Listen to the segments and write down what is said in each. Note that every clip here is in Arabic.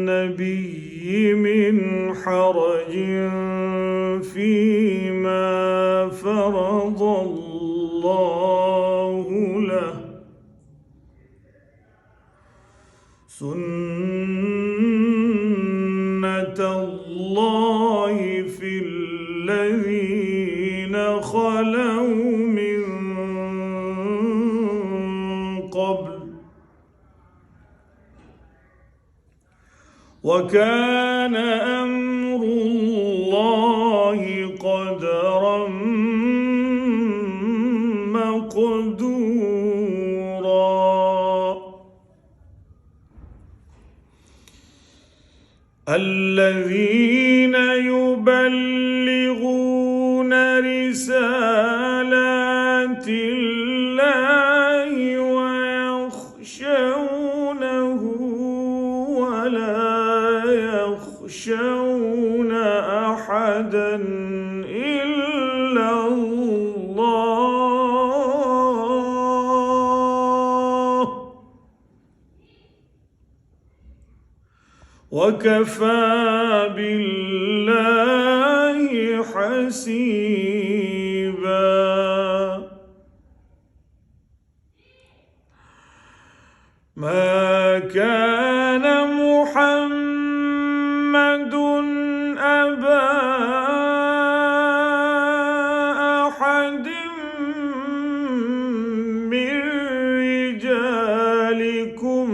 النبي من حرج فيما فرض الله له سنة الله في الذين خلوا من قبل وكان أمر الله قدرا مقدورا الذين يبلغون رسالات الله ويخشونه ولا يخشون أحدا إلا الله وكفى بالله حسيبا ما كان محمد أبا أحد من رجالكم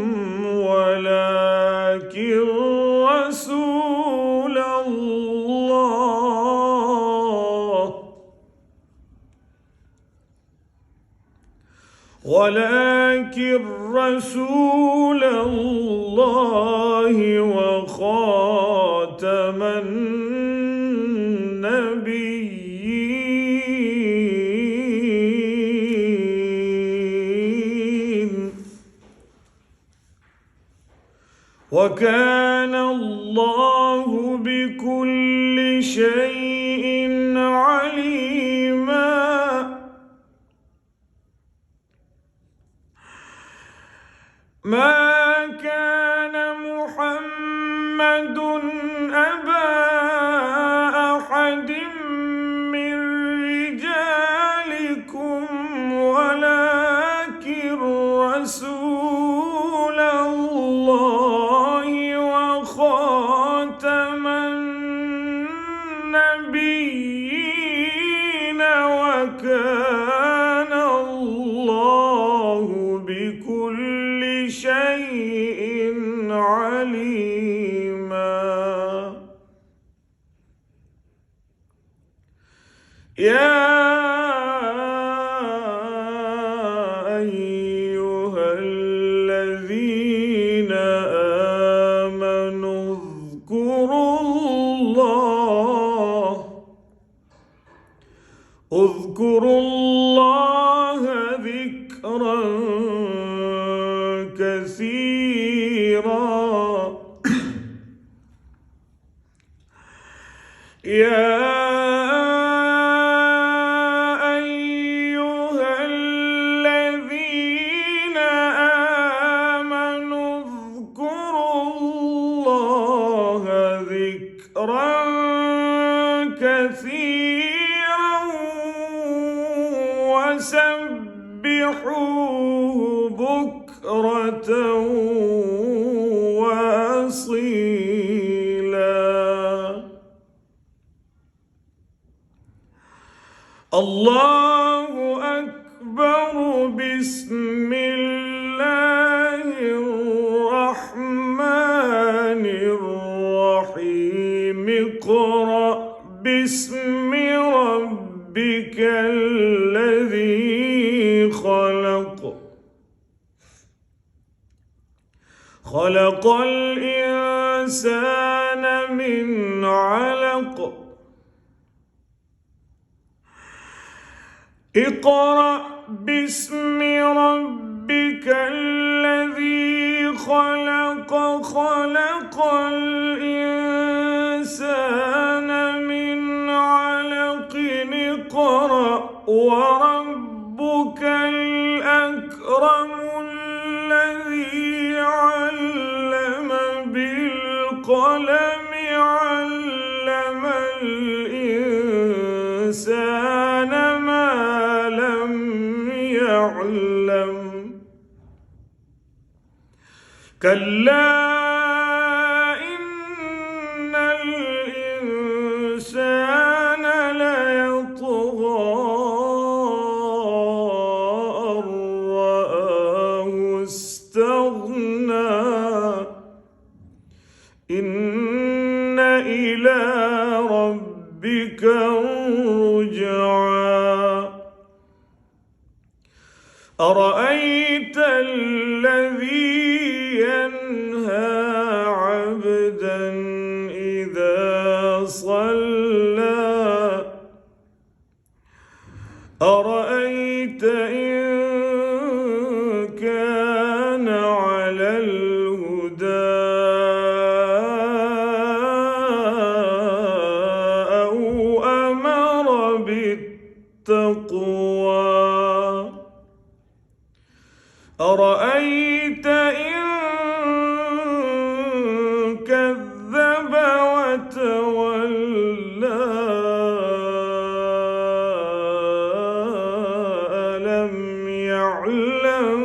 ولكن رسول الله وخاتم النبيين وكان الله بكل شيء عليما ما كان محمد أبا أحد من رجالكم ولكن رسول الله وخاتم النبيين وكان الله بكل شيء عليما يا أيها الذين آمنوا اذكروا الله ذكرا كثيرا يا أيها الذين آمنوا اذكروا الله ذكرا كثيرا وسبحوه بكرة وأصيلا الله أكبر بسم الله الرحمن الرحيم اقرأ باسم ربك الذي خلق خلق الإنسان من علق اقرأ باسم ربك الذي خلق خلق الإنسان من علق اقرأ وربك الأكرم الذي علم بالقلم والقلم علم الإنسان ما لم يعلم كلا إن الإنسان ليطغى أن رآه استغنى إن إلى ربك الرجعى أرأيت الذي ينهى عبدا إذا صلى أرأيت إن كان على الهدى أو أمر بالتقوى أرأيت إن كذب وتولى ألم يعلم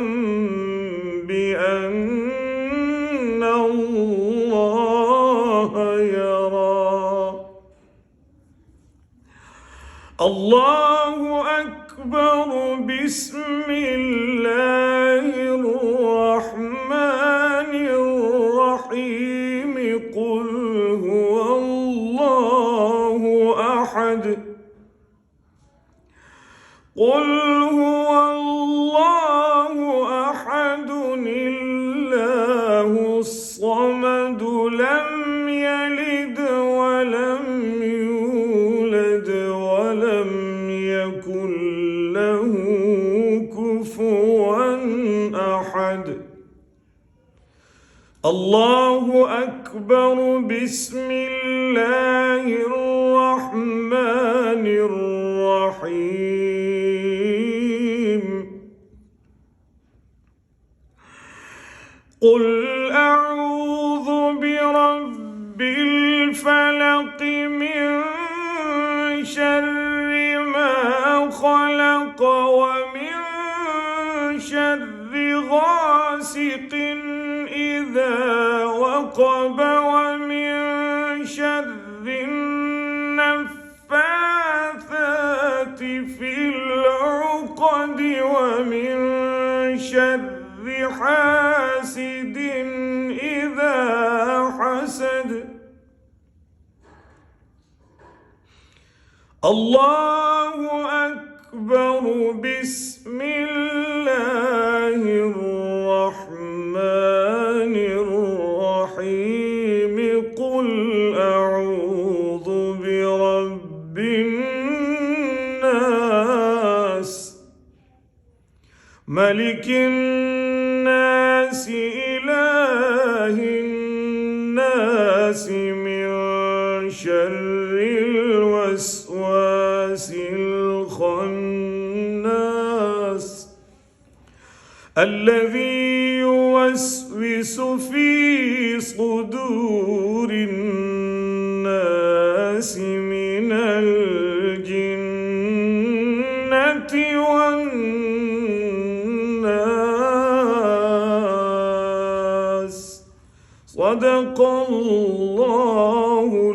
بأن الله يرى الله أكبر بسم الله الرحمن الرحيم قل هو الله أحد قل هو الله أحد الله الصمد لم يلد ولم يولد ولم يكن له كفوا أحد الله أكبر بسم الله الرحمن الرحيم قل أعوذ برب الفلق من شر ما خلق ومن شر غاسق إذا وقب ومن شر النفاثات في العقد ومن شر حاسد إذا حسد الله أكبر بسم الله الرحمن الرحيم قل أعوذ برب الناس ملك الناس إله الناس من شر الوسواس الخناس الذي يوسوس في صدور الناس من الجنة والناس صدق الله